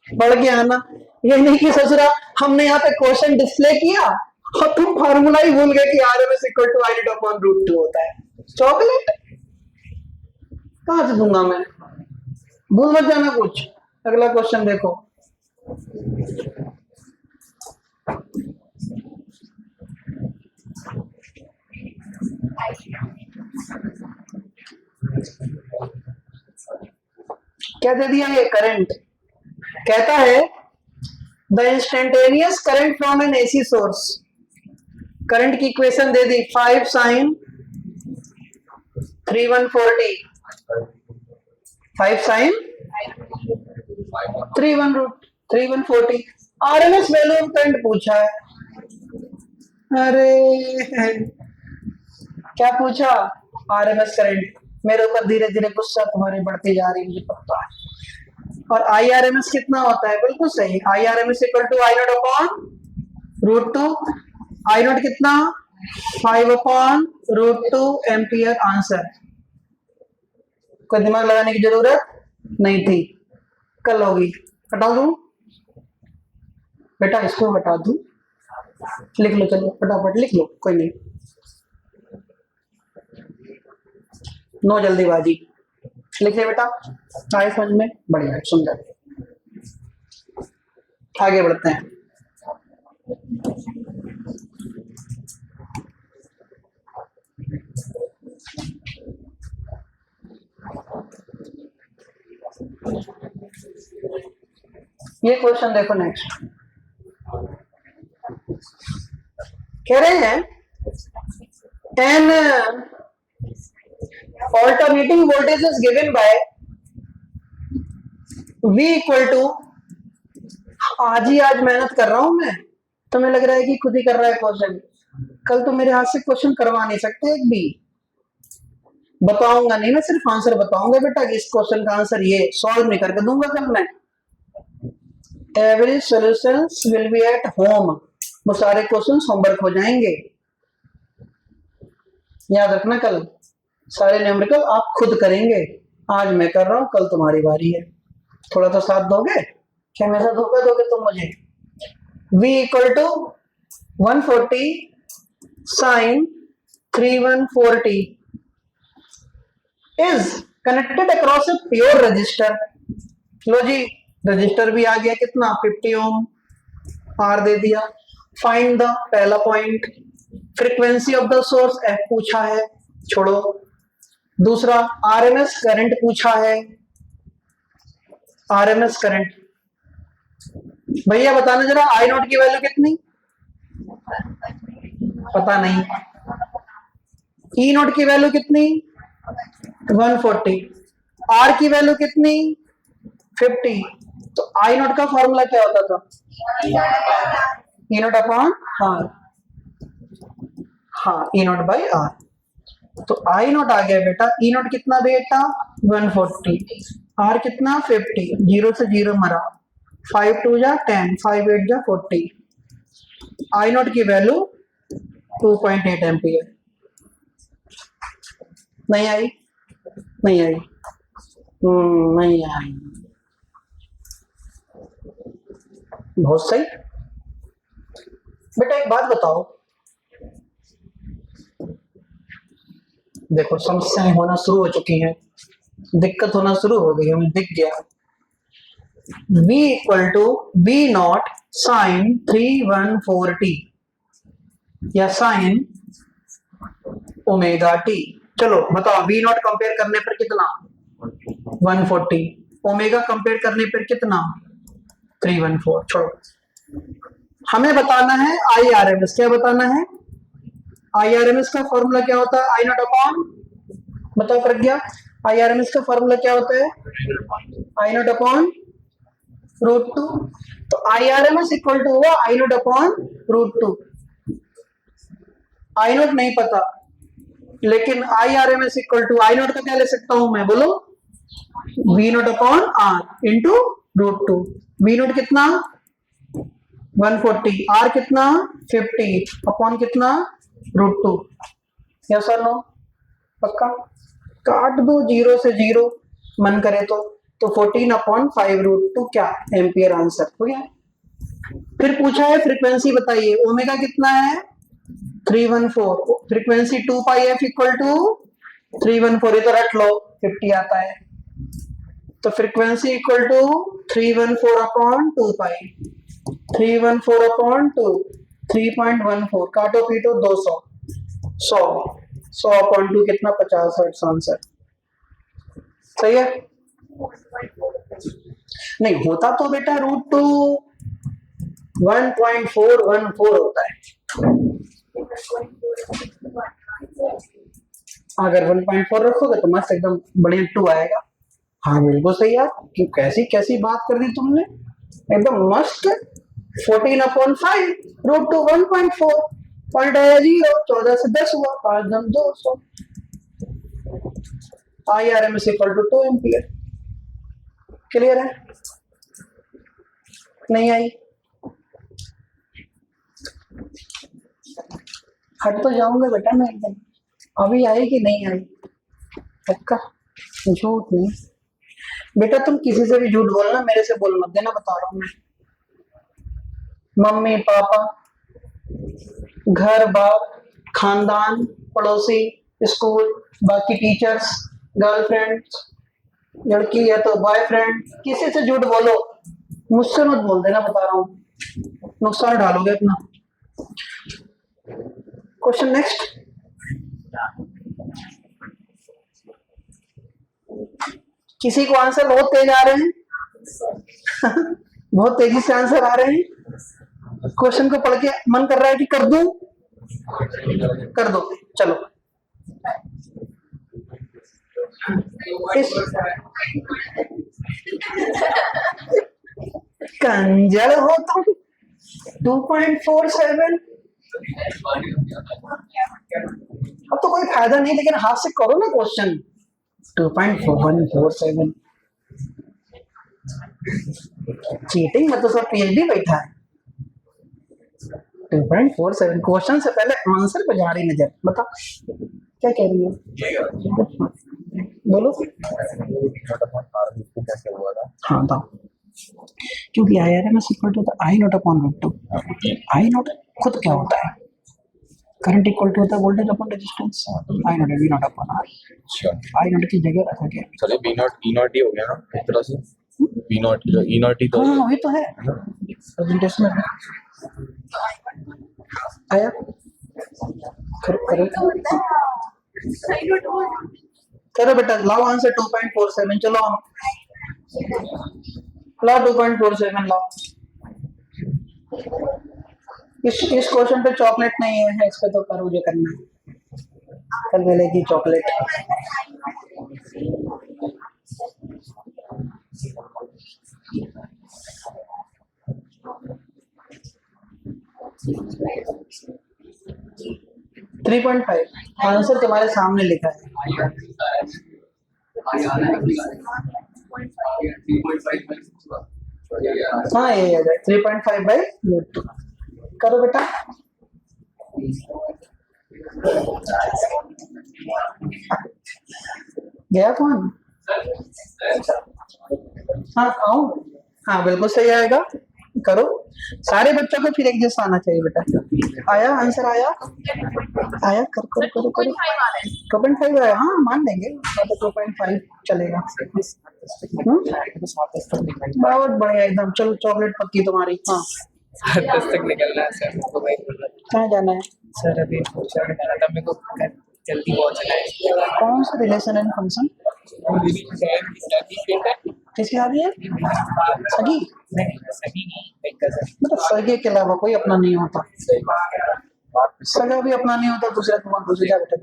पढ़ के आना, ये नहीं कि ससुरा हमने यहाँ पे क्वेश्चन डिस्प्ले किया और तुम फार्मूला ही भूल गए कि RMS equal to I upon root 2 होता है। चॉकलेट कहां से दूंगा मैं? भूल मत जाना कुछ। अगला क्वेश्चन देखो, क्या दे दिया? ये करंट कहता है the instantaneous current from an AC source. Current की इक्वेशन दे दी 5 sine 3140, 5 sine 3140। RMS value of current पूछा है। अरे क्या पूछा? RMS current. मेरे ऊपर धीरे धीरे गुस्सा तुम्हारी बढ़ती जा रही है, मुझे पता है। और आईआरएमएस कितना होता है? बिल्कुल सही, IRMS equal to I naught upon root 2। I naught कितना? 5 अपॉन रूट 2 एम्पियर। आंसर। कोई दिमाग लगाने की जरूरत नहीं थी, कल होगी। हटा दूं बेटा, इसको हटा दूं? लिख लो, चलो फटाफट लिख लो, कोई नहीं, नो जल्दीबाजी। लिखे बेटा, आए समझ में? बढ़िया, सुंदर। आगे बढ़ते हैं। ये क्वेश्चन देखो नेक्स्ट, कह रहे हैं N alternating voltage is given by V equal to, आज ही आज मेहनत कर रहा हूं मैं, तुम्हें लग रहा है कि खुद ही कर रहा है क्वेश्चन। कल तो मेरे हाथ से क्वेश्चन करवा नहीं सकते एक भी। बताऊंगा नहीं, मैं सिर्फ आंसर बताऊंगा बेटा कि इस क्वेश्चन का आंसर ये, सॉल्व नहीं करके दूंगा कल मैं। Every solutions will be at home, वो सारे क्वेश्चन होमवर्क हो जाएंगे, याद रखना। कल सारे न्यूमेरिकल आप खुद करेंगे, आज मैं कर रहा हूं, कल तुम्हारी बारी है। थोड़ा तो साथ दोगे, क्या मेरे साथ धोखा दोगे तुम मुझे? V equal to 140 sine 3140 is connected across a pure resistor. लो जी, रजिस्टर भी आ गया, कितना? 50 ओम। आर दे दिया। फाइंड द, पहला point, frequency of the source F पूछा है, छोड़ो। दूसरा आरएमएस करंट पूछा है, आरएमएस करंट। भैया बताना जरा, आई नॉट की वैल्यू कितनी? पता नहीं। ई नॉट की वैल्यू कितनी? 140। आर की वैल्यू कितनी? 50। तो आई नॉट का फॉर्मूला क्या होता था? ई नॉट अपॉन आर। हाँ, ई नॉट बाई आर। तो आई नॉट आ गया बेटा। ई नॉट कितना बेटा? 140, आर कितना 50, 0 से 0 मरा, 5 2 जा 10, 5 8 जा 40, आई नॉट की वैल्यू 2.8 एम्पियर। नहीं आई, नहीं आई, नहीं आई, बहुत सही। बेटा एक बात बताओ, देखो समस्याएं होना शुरू हो चुकी हैं, दिक्कत होना शुरू हो गई, हमें दिख गया। v equal to v naught sine 314t या साइन ओमेगा टी। चलो बताओ, v नॉट कंपेयर करने पर कितना 140, ओमेगा कंपेयर करने पर कितना 314। छोड़ो, हमें बताना है आई आर एम एस। क्या बताना है? आई आर एम एस का फॉर्मूला क्या होता है? आई नॉट अपॉन, बताओ Pragya, I R M S का फॉर्मूला क्या होता है? I naught upon root two. तो I R M S equal to हुआ I naught upon root two. I naught नहीं पता, लेकिन I R M S equal to I naught का क्या ले सकता हूं मैं, बोलो? V naught upon R into root two. V naught कितना 140, आर कितना 50 अपॉन कितना रूट टू। यस और नो? पक्का? काट दो 0 से 0, मन करे तो 14 अपॉन 5 रूट टू क्या एम्पियर आंसर हो गया। फिर पूछा है फ्रीक्वेंसी बताइए, ओमेगा कितना है 314, frequency 2 pi F equal to 314, ये तो रट लो 50 आता है, तो frequency equal to 314 upon 2 pi, 314 upon 2, 3.14, काटो पीटो 200, 100 अपॉन 2 कितना 50 हर्ट्ज आंसर। सही है? नहीं होता तो बेटा रूट टू 1.414 होता है, अगर 1.4 रखोगे तो मस्त एकदम बढ़िया 2 आएगा। हाँ बिल्कुल सही यार, क्यों कैसी कैसी बात कर दी तुमने, एकदम मस्त। 14 अपॉन 5 रूट टू 1.4, पॉइंट आया 0, 14 से 10 हुआ, 5 दम 200। I R M S equal to 2 ampere. Clear है? नहीं आई? हट तो जाऊंगा बेटा मैं एकदम, अभी आई कि नहीं आई? पक्का? झूठ नहीं बेटा, तुम किसी से भी झूठ बोलना, मेरे से बोल मत देना, बता रहा हूं मैं। मम्मी पापा, घर बार, खानदान, पड़ोसी, स्कूल, बाकी टीचर्स, गर्लफ्रेंड, लड़की है तो बॉयफ्रेंड, किसी से झूठ बोलो, मुझसे मत बोल देना, बता रहा हूं, नुकसान डालोगे अपना। Question next. किसी को आंसर बहुत तेज आ रहे हैं बहुत तेजी से आंसर आ रहे हैं। क्वेश्चन को पढ़ के मन कर रहा है कि कर दूं? कर दो, चलो। कंजर हो तुम, 2.47। अब तो कोई फायदा नहीं, लेकिन हाथ से करो ना क्वेश्चन। 2.147 चीटिंग मतलब सब पीएचडी बैठा है। 2.47 क्वेश्चन से पहले आंसर पे जा रही नजर, बता क्या कह रही है, बोलो। हाँ बताओ। क्योंकि I R M S equal to I naught upon root two. I naught खुद क्या होता है? करंट इक्वल टू होता है voltage upon resistance. I naught V naught upon R. I naught की जगह रखा गया, चलिए बी नॉट ई नॉट ही हो गया ना एक तरह से। बी नॉट जो ई नॉट ही तो हाँ वही तो है प्रेजेंटेशन में आया। करो करो करो बेटा, लाओ आंसर 2.47। चलो हम लाओ 2.47 लाओ। इस क्वेश्चन पे चॉकलेट नहीं है, इस पे तो करो जो करना है, कल मिलेगी चॉकलेट। थ्री 3.5 आंसर तुम्हारे सामने लिखा है। हाँ ये आ जाए 3.5/√2 करो बेटा। गया कौन? हाँ आओ। हाँ बिल्कुल सही आएगा, करो। सारे बच्चों को फिर एक जैसा आना चाहिए बेटा। आया आंसर आया? आया करो करो करो करो। 2.5 आया, हाँ मान लेंगे, तो 2.5 चलेगा। बहुत बढ़िया एकदम। चलो चॉकलेट पक्की तुम्हारी। हाँ सर 10 तक निकलना है सर, तो वही बोल रहा था। कहाँ जाना है? सर अभी पहुंचने जाना था मेरे को, जल्दी पहुंचना है। कौन सा रिलेशन एंड फंक्शन? किसकी शादी है? सगी? मतलब सगे के अलावा कोई अपना नहीं होता। सगा भी अपना नहीं होता, दूसरा तुम्हारा दूसरी क्या बेटा?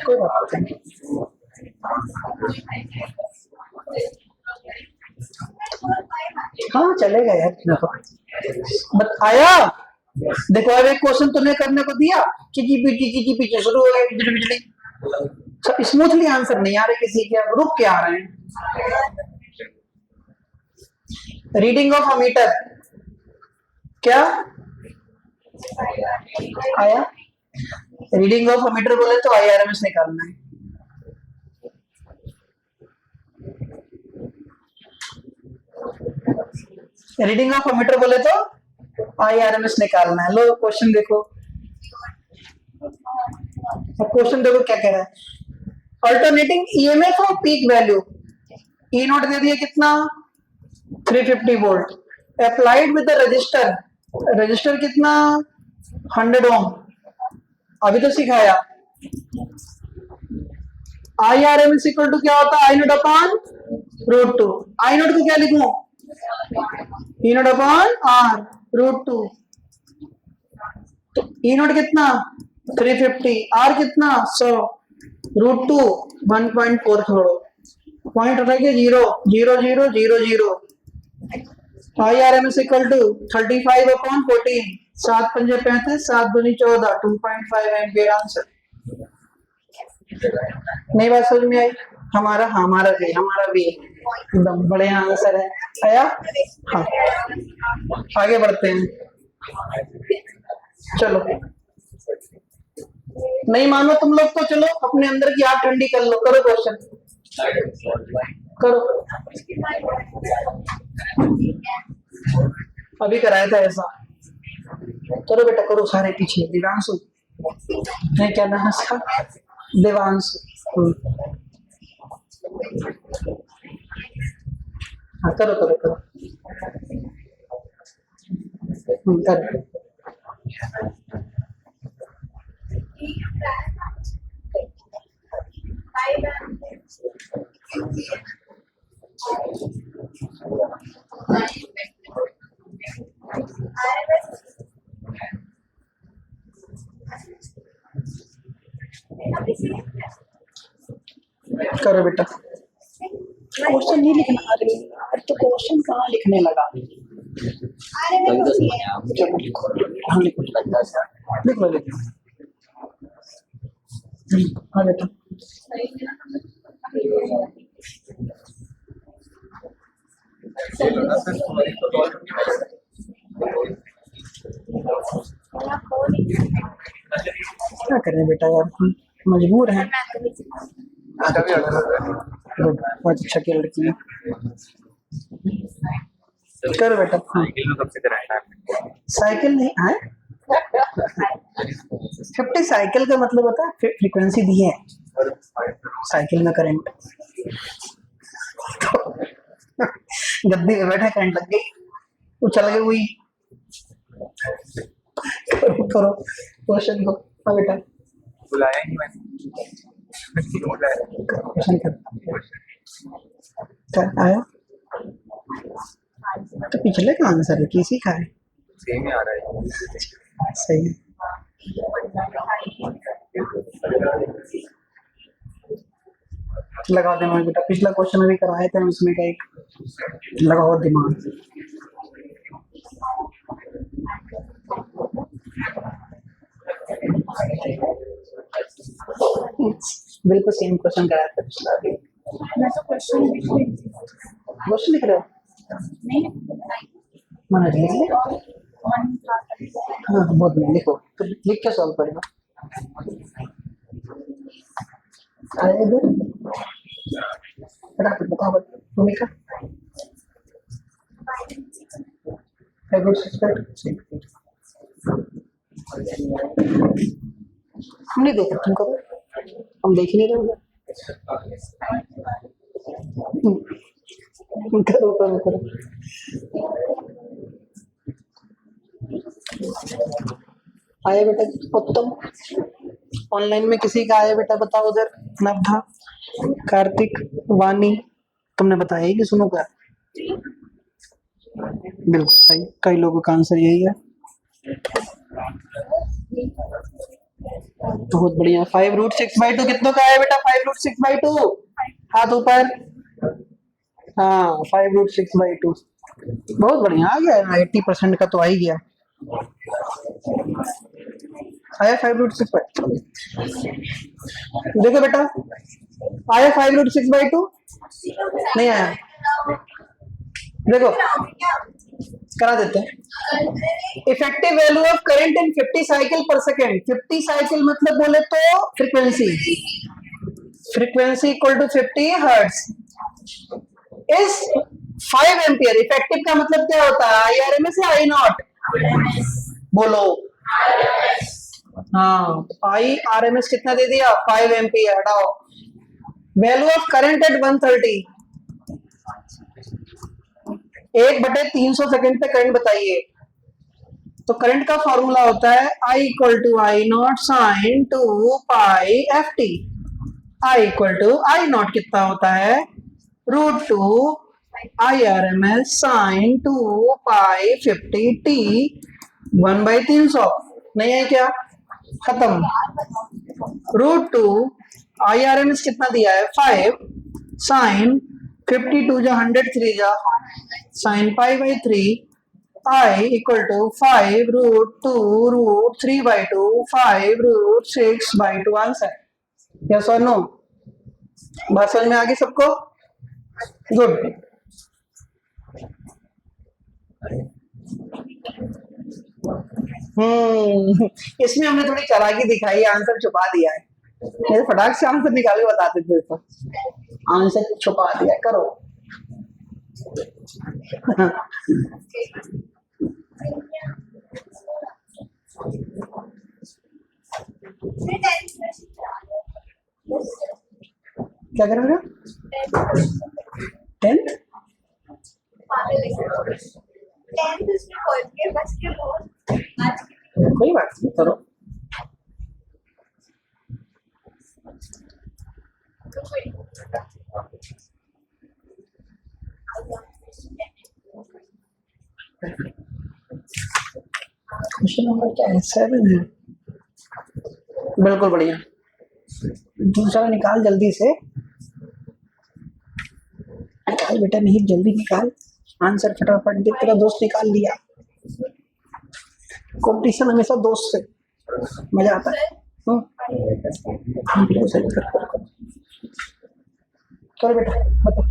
कोई बात नहीं। हाँ चलेगा यार, बट आया। देखो अब एक क्वेश्चन तुम्हें करने को दिया, किची पीछे शुरू हो गया, बिजली बिजली। स्मूथली आंसर नहीं आ रहे किसी के, अब रुक के आ रहे हैं। रीडिंग ऑफ अमीटर क्या आया? रीडिंग ऑफ अमीटर बोले तो IRMS निकालना है। रीडिंग ऑफ अमीटर बोले तो IRMS निकालना है। लो क्वेश्चन देखो, क्वेश्चन देखो क्या कह रहा है। Alternating EMF of peak value E naught दे दिया कितना 350 volt, applied with the resistor, resistor कितना 100 ओम। अभी तो सिखाया। IRMS इक्वल टू क्या होता है? I naught upon √2। I note को क्या लिखूं? E naught upon R √2। तो E नोट कितना 350, R कितना 100, √2 1.4 छोड़ो, पॉइंट रह गया 0 0 0 0 0। IRMS इक्वल टू 35/14, 7 पंजे 35, 7 दूनी 14, 2.5 एम्पियर आंसर। नई बात समझ में आई? हमारा भी एकदम बढ़िया आंसर है। आया? हाँ आगे बढ़ते हैं। चलो नहीं मानो तुम लोग तो चलो अपने अंदर की आग ठंडी कर लो, करो क्वेश्चन करो। अभी कराया था ऐसा, करो बेटा करो। सारे पीछे दिव्यांशु नहीं, क्या नाम है इसका? देवांशु। हाँ करो करो करो करो। करो बेटा। क्वेश्चन नहीं लिखना आ रही यार, तो क्वेश्चन कहाँ लिखने लगा? चलो लिखो, हाँ लिखो लिख लो लिखो। हाँ बेटा क्या करें बेटा यार, मजबूर हैं। गुड, बहुत अच्छा की लड़की है। करो बेटा। साइकिल में कब से कराया है? साइकिल नहीं है 50 साइकिल का मतलब होता है फ्रीक्वेंसी दी है साइकिल में करंट। तो गद्दी में बैठा करंट लग गई, वो चल गई हुई। करो करो क्वेश्चन को। हाँ बेटा बुलाया ही मैंने, क्वेश्चन कर आया तो पिछले का आंसर है किसी का है, सेम ही आ रहा है। सही है। लगा दिमाग बेटा, पिछला क्वेश्चन अभी कराए थे उसमें का एक लगाओ दिमाग। बिल्कुल सेम क्वेश्चन कराया था पिछला भी। मैं तो क्वेश्चन क्वेश्चन लिख रहे हो? नहीं मनोज लिख ले। वन था हाँ बहुत बढ़िया, लिखो तो लिख के सॉल्व करेगा। आए इधर फटाफट बताओ भूमिका। हम नहीं देख तुम करो, हम देख ही नहीं रहे। करो करो करो। आया बेटा उत्तम? ऑनलाइन में किसी का आया बेटा बताओ उधर? नवधा, कार्तिक, वानी, तुमने बताया ही कि सुनो का? बिल्कुल सही, कई लोगों का आंसर यही है। बहुत बढ़िया। 5√6/2 कितनों का है बेटा? 5√6/2 हाथ ऊपर। हाँ 5√6/2 बहुत बढ़िया आ गया। 80% का तो आ ही गया। आया 5√6/2? देखो बेटा आया 5√6/2? नहीं आया? देखो करा देते हैं। Effective value of current in 50 cycle per second. 50 cycle मतलब बोले तो frequency, frequency equal to 50 hertz is 5 ampere. Effective का मतलब क्या होता है? IRMS या I0? बोलो। हाँ IRMS कितना दे दिया? 5 एम्पियर। हटाओ। Value of current at 130, 1/300 second पे करंट बताइए। तो करंट का फॉर्मूला होता है I equal to I0 sine 2 pi FT। I equal to I0 कितना होता है? √2 IRMS साइन 2 पाई 50T 1/300। नहीं है क्या? खत्म। √2 IRMS कितना दिया है? 5 साइन 52 जा 103 जा साइन π/3 I equal to 5√2 √3/2 5√6/2 answer. Yes और नो? बात समझ में आ गई सबको? गुड। इसमें हमने थोड़ी चालाकी दिखाई, आंसर छुपा दिया है। मेरे फटाक से आंसर निकाल के बताते थे तो आंसर छुपा दिया। करो। क्या कर रहे हो? 10th कोई बात नहीं, करो। क्वेश्चन नंबर क्या है? 7 है। बिल्कुल बढ़िया। दूसरा निकाल जल्दी से। निकाल बेटा, नहीं जल्दी निकाल आंसर फटाफट। देख तेरा दोस्त निकाल लिया। कंपटीशन हमेशा दोस्त से मजा आता है। कर बेटा बता।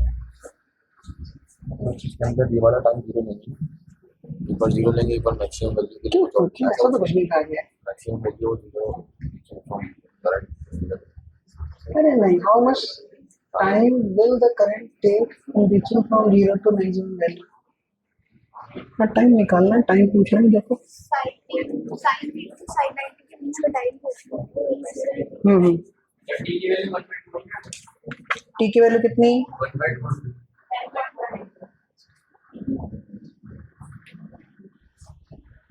ये वाला टाइम 0 नहीं, एक बार 0 लेंगे, एक बार मैक्सिमम वैल्यू। क्यों ऐसा तो कुछ नहीं कहा गया। Maximum value 0 current. अरे नहीं, how much time will the current take in reaching from 0 to maximum value? हाँ टाइम निकालना, टाइम पूछ रहे हैं। देखो टी की वैल्यू कितनी?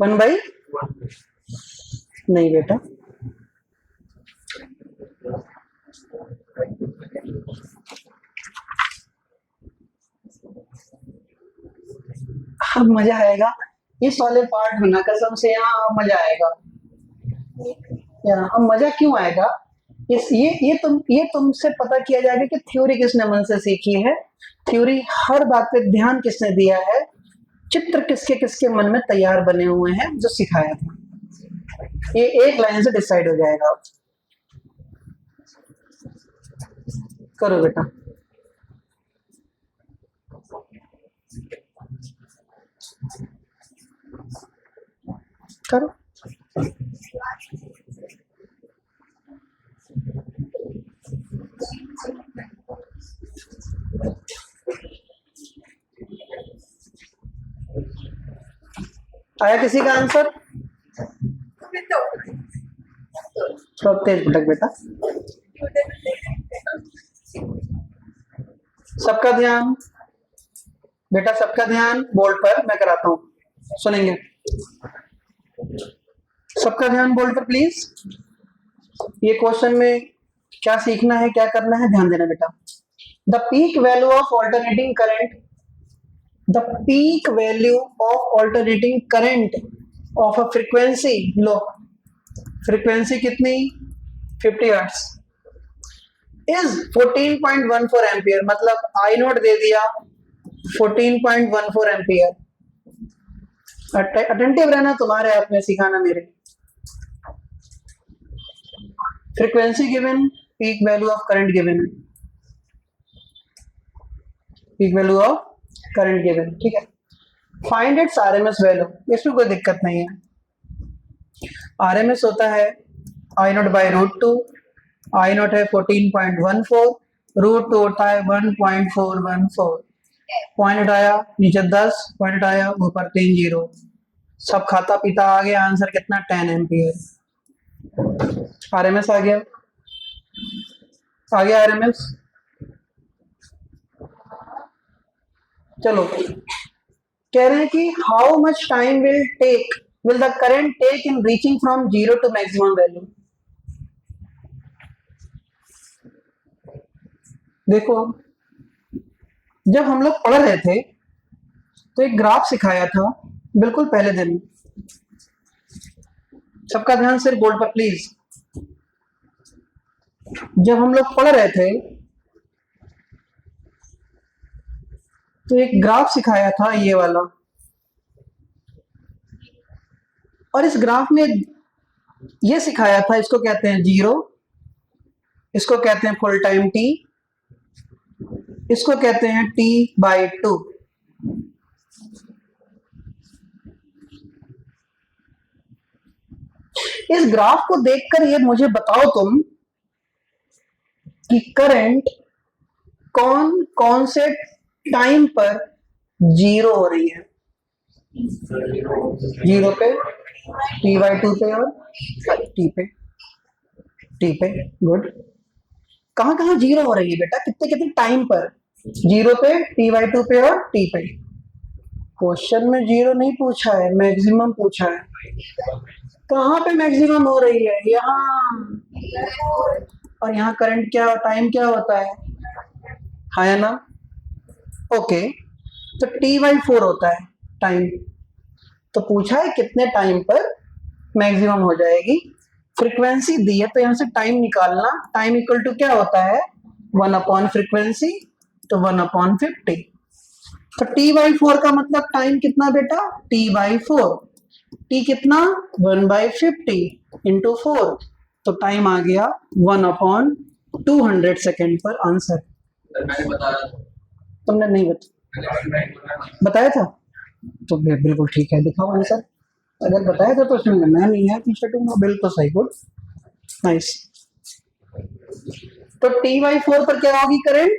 1/? नहीं बेटा, अब मजा आएगा इस वाले पार्ट में ना, कसम से यहाँ मजा आएगा। अब मजा क्यों आएगा? ये तुमसे पता किया जाएगा कि थ्योरी किसने मन से सीखी है, थ्योरी हर बात पे ध्यान किसने दिया है, चित्र किसके किसके मन में तैयार बने हुए हैं जो सिखाया था। ये एक लाइन से डिसाइड हो जाएगा। करो बेटा, करो। आया किसी का आंसर? थोड़ा तेज भटक बेटा। सबका ध्यान बेटा, सबका ध्यान बोर्ड पर, मैं कराता हूं, सुनेंगे। सबका ध्यान बोर्ड पर प्लीज। ये क्वेश्चन में क्या सीखना है, क्या करना है, ध्यान देना बेटा। The peak value of alternating current, the peak value of alternating current of a frequency, low frequency कितनी, 50 हर्ट्ज, इज 14.14 एम्पियर, मतलब आई नोट दे दिया 14.14 एम्पियर। अटेंटिव रहना तुम्हारे हाथ में, सिखाना मेरे। Frequency given, peak value of current given, peak value of current given, ठीक है। फाइंड इट्स आरएमएस वैल्यू, इसमें कोई दिक्कत नहीं है। आरएमएस होता है I not by √2, I not है 14.14, √2 होता है 1.414। पॉइंट उठाया नीचे 10, पॉइंट उठाया ऊपर 3 0, सब खाता पीता आ गया, आंसर कितना, 10 एम्पियर। आरएमएस आ गया, आ गया आरएमएस। चलो, कह रहे हैं कि how much time will the current take in reaching from 0 to maximum value. देखो, जब हम लोग पढ़ रहे थे तो एक ग्राफ सिखाया था बिल्कुल पहले दिन। सबका ध्यान सिर्फ बोर्ड पर प्लीज। जब हम लोग पढ़ रहे थे तो एक ग्राफ सिखाया था ये वाला, और इस ग्राफ में ये सिखाया था, इसको कहते हैं 0, इसको कहते हैं फुल टाइम t, इसको कहते हैं t/2। इस ग्राफ को देखकर ये मुझे बताओ तुम कि करंट कौन कौन से टाइम पर 0 हो रही है। 0 पे, t/2 पे और t पे, गुड। कहां कहां 0 हो रही है बेटा, कितने कितने टाइम पर? 0 पे, t/2 पे और t पे। क्वेश्चन में 0 नहीं पूछा है, मैक्सिमम पूछा है। कहां पे मैक्सिमम हो रही है? यहाँ। और यहाँ करंट क्या, टाइम क्या होता है ना? ओके, तो t/4 होता है टाइम। तो पूछा है कितने टाइम पर मैक्सिमम हो जाएगी। फ्रीक्वेंसी दी है तो यहां से टाइम निकालना। टाइम इक्वल टू क्या होता है, 1 फ्रीक्वेंसी, तो 1/50। तो t/4 का मतलब टाइम कितना बेटा, t/4। t कितना, 1/50 इंटू 4, तो टाइम आ गया 1/200 सेकेंड पर आंसर। मैंने बताया, तुमने नहीं बताया था? तो बिल्कुल ठीक है, दिखाओ आंसर। अगर बताया था तो उसमें मैं नहीं है पीछे, बिल्कुल सही, गुड, नाइस। तो t/4 पर क्या होगी करंट,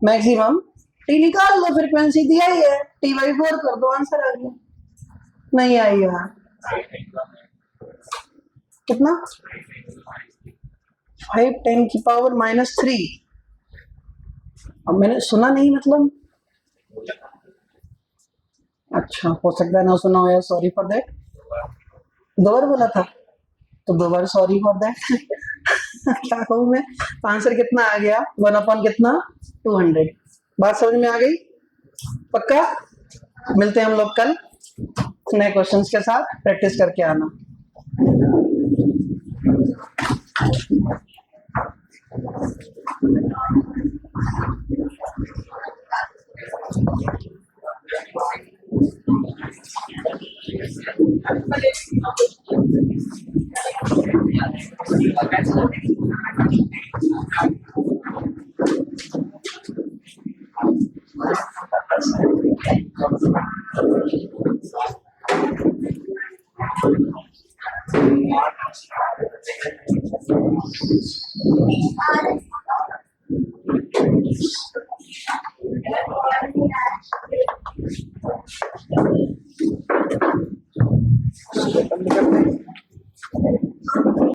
मैक्सिमम। t निकाल लो, फ्रीक्वेंसी दिया ही है, t/4 कर दो, आंसर आ गया। नहीं आई यार, कितना, 5×10⁻³ अब मैंने सुना नहीं, मतलब अच्छा, हो सकता है ना सुना हो, सॉरी फॉर दैट। 2 बार बोला था तो 2 बार सॉरी फॉर दैट। क्या कहूँ मैं, आंसर कितना आ गया, 1/200। बात समझ में आ गई? पक्का? मिलते हैं हम लोग कल नए क्वेश्चंस के साथ, प्रैक्टिस करके आना।